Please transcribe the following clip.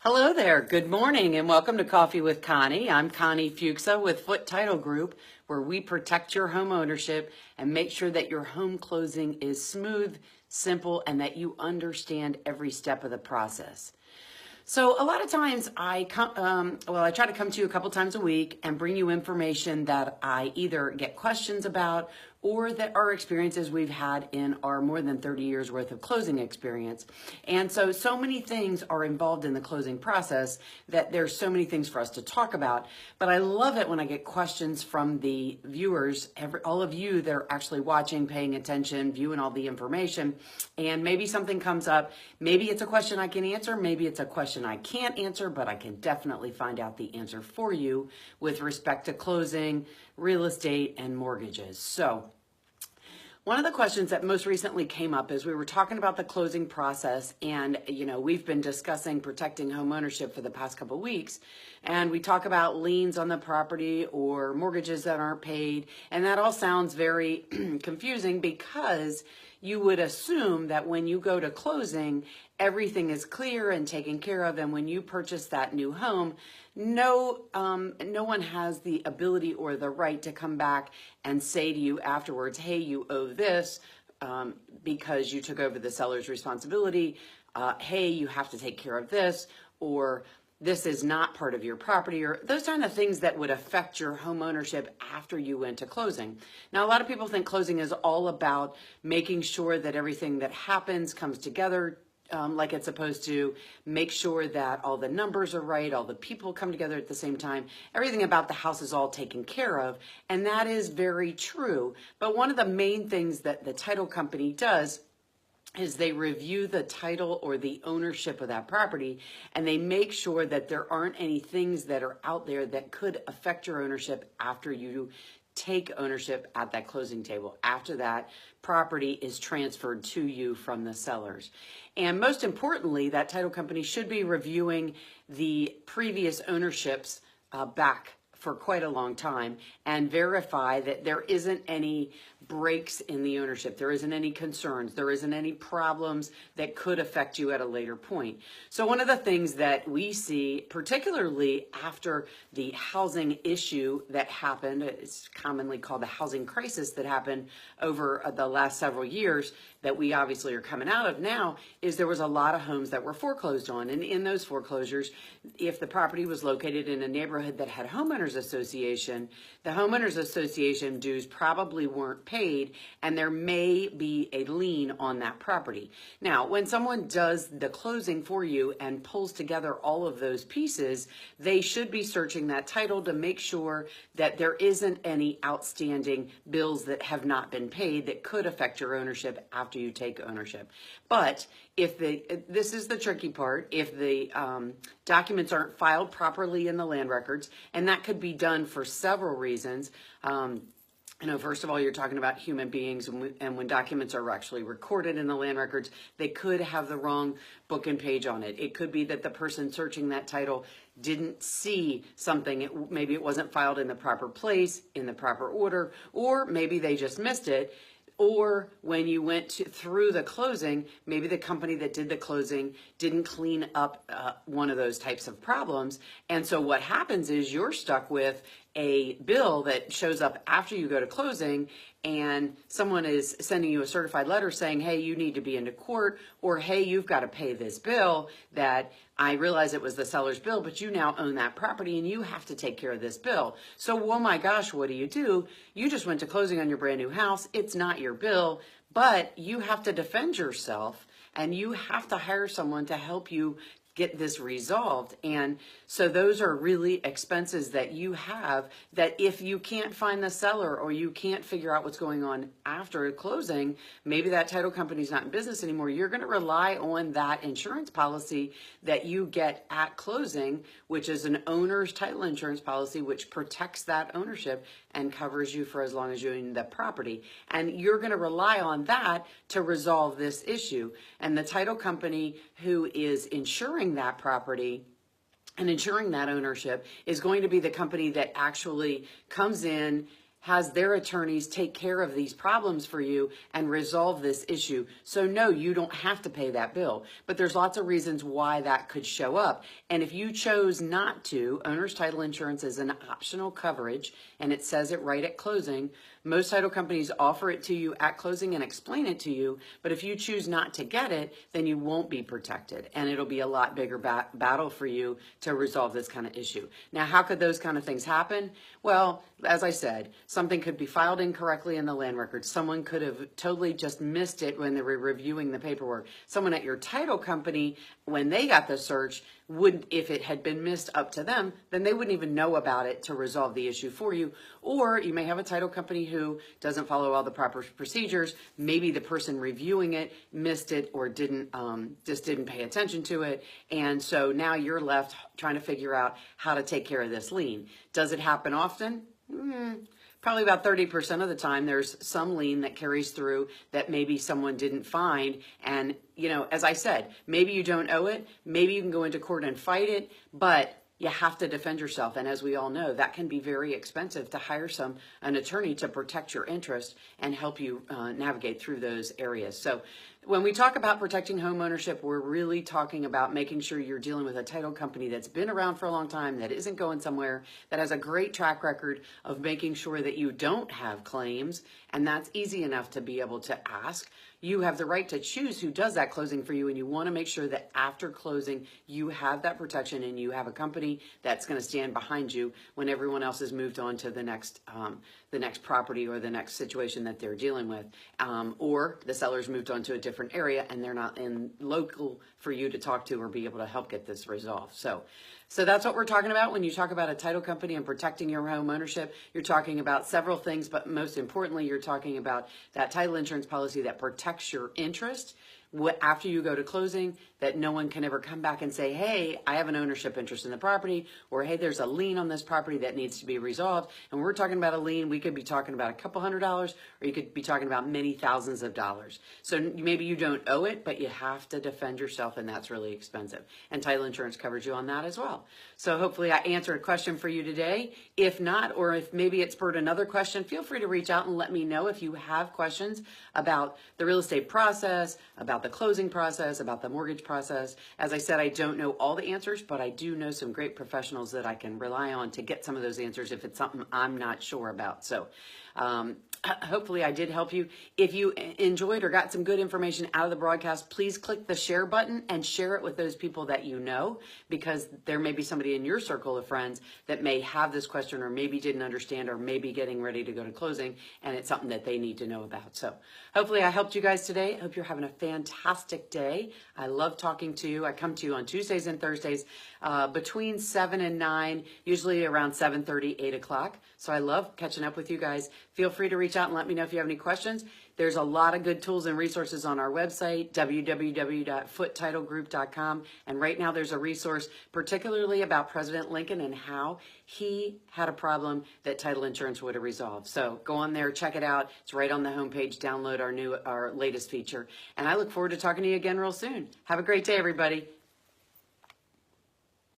Hello there. Good morning and welcome to Coffee with Connie. I'm Connie Fuchsa with Foote Title Group, where we protect your home ownership and make sure that your home closing is smooth, simple, and that you understand every step of the process. So a lot of times I try to come to you a couple times a week and bring you information that I either get questions about or that are experiences we've had in our more than 30 years worth of closing experience. And so many things are involved in the closing process that there's so many things for us to talk about. But I love it when I get questions from the viewers, all of you that are actually watching, paying attention, viewing all the information, and maybe something comes up. Maybe it's a question I can answer, maybe it's a question I can't answer, but I can definitely find out the answer for you with respect to closing, real estate, and mortgages. So one of the questions that most recently came up is we were talking about the closing process, and we've been discussing protecting home ownership for the past couple of weeks, and we talk about liens on the property or mortgages that aren't paid, and that all sounds very confusing because you would assume that when you go to closing, everything is clear and taken care of, and when you purchase that new home, no one has the ability or the right to come back and say to you afterwards, hey, you owe this because you took over the seller's responsibility. Hey, you have to take care of this, or this is not part of your property, or those kind of things that would affect your home ownership after you went to closing. Now, a lot of people think closing is all about making sure that everything that happens comes together like it's supposed to, make sure that all the numbers are right, all the people come together at the same time, everything about the house is all taken care of, and that is very true. But one of the main things that the title company does is they review the title or the ownership of that property, and they make sure that there aren't any things that are out there that could affect your ownership after you take ownership at that closing table, after that property is transferred to you from the sellers. And most importantly, that title company should be reviewing the previous ownerships back for quite a long time and verify that there isn't any breaks in the ownership, there isn't any concerns, there isn't any problems that could affect you at a later point. So one of the things that we see, particularly after the housing issue that happened, it's commonly called the housing crisis that happened over the last several years that we obviously are coming out of now, is there was a lot of homes that were foreclosed on. And in those foreclosures, if the property was located in a neighborhood that had homeowners association, the homeowners association dues probably weren't paid, and there may be a lien on that property. Now, when someone does the closing for you and pulls together all of those pieces, they should be searching that title to make sure that there isn't any outstanding bills that have not been paid that could affect your ownership after you take ownership. But this is the tricky part, if the documents aren't filed properly in the land records, and that could be done for several reasons. First of all, you're talking about human beings, and when documents are actually recorded in the land records, they could have the wrong book and page on it. It could be that the person searching that title didn't see something. Maybe it wasn't filed in the proper place, in the proper order, or maybe they just missed it. Or when you went through the closing, maybe the company that did the closing didn't clean up one of those types of problems. And so what happens is you're stuck with a bill that shows up after you go to closing, and someone is sending you a certified letter saying, hey, you need to be into court, or hey, you've got to pay this bill that I realize it was the seller's bill, but you now own that property and you have to take care of this bill. So, oh my gosh, what do? You just went to closing on your brand new house. It's not your bill, but you have to defend yourself, and you have to hire someone to help you get this resolved. And so those are really expenses that you have, that if you can't find the seller or you can't figure out what's going on after closing, maybe that title company's not in business anymore, you're going to rely on that insurance policy that you get at closing, which is an owner's title insurance policy, which protects that ownership and covers you for as long as you own the property. And you're going to rely on that to resolve this issue. And the title company who is insuring that property and ensuring that ownership is going to be the company that actually comes in has their attorneys take care of these problems for you and resolve this issue. So no, you don't have to pay that bill, but there's lots of reasons why that could show up. And if you chose not to, owner's title insurance is an optional coverage, and it says it right at closing. Most title companies offer it to you at closing and explain it to you, but if you choose not to get it, then you won't be protected, and it'll be a lot bigger battle for you to resolve this kind of issue. Now, how could those kind of things happen? Well, as I said, something could be filed incorrectly in the land records. Someone could have totally just missed it when they were reviewing the paperwork. Someone at your title company, when they got the search, wouldn't, if it had been missed up to them, then they wouldn't even know about it to resolve the issue for you. Or you may have a title company who doesn't follow all the proper procedures. Maybe the person reviewing it missed it or just didn't pay attention to it. And so now you're left trying to figure out how to take care of this lien. Does it happen often? Probably about 30% of the time, there's some lien that carries through that maybe someone didn't find. And, as I said, maybe you don't owe it. Maybe you can go into court and fight it, but you have to defend yourself. And as we all know, that can be very expensive to hire an attorney to protect your interest and help you navigate through those areas. So when we talk about protecting home ownership, we're really talking about making sure you're dealing with a title company that's been around for a long time, that isn't going somewhere, that has a great track record of making sure that you don't have claims. And that's easy enough to be able to ask. You have the right to choose who does that closing for you, and you want to make sure that after closing, you have that protection and you have a company that's going to stand behind you when everyone else has moved on to the next property or the next situation that they're dealing with, or the seller's moved on to a different area and they're not in local for you to talk to or be able to help get this resolved. So that's what we're talking about when you talk about a title company and protecting your home ownership. You're talking about several things, but most importantly, you're talking about that title insurance policy that protects your interest after you go to closing, that no one can ever come back and say, hey, I have an ownership interest in the property, or hey, there's a lien on this property that needs to be resolved. And when we're talking about a lien, we could be talking about a couple $100s, or you could be talking about many thousands of dollars. So maybe you don't owe it, but you have to defend yourself, and that's really expensive. And title insurance covers you on that as well. So hopefully I answered a question for you today. If not, or if maybe it spurred another question, feel free to reach out and let me know if you have questions about the real estate process, about the closing process, about the mortgage process. As I said, I don't know all the answers, but I do know some great professionals that I can rely on to get some of those answers if it's something I'm not sure about. So hopefully I did help you. If you enjoyed or got some good information out of the broadcast, please click the share button and share it with those people that you know, because there may be somebody in your circle of friends that may have this question or maybe didn't understand or maybe getting ready to go to closing, and it's something that they need to know about. So hopefully I helped you guys today. I hope you're having a fantastic day. I love talking to you. I come to you on Tuesdays and Thursdays between 7 and 9, usually around 7:30, 8 o'clock. So I love catching up with you guys. Feel free to reach out and let me know if you have any questions. There's a lot of good tools and resources on our website, www.footetitlegroup.com. And right now there's a resource particularly about President Lincoln and how he had a problem that title insurance would have resolved. So go on there, check it out. It's right on the homepage. Download our latest feature. And I look forward to talking to you again real soon. Have a great day, everybody.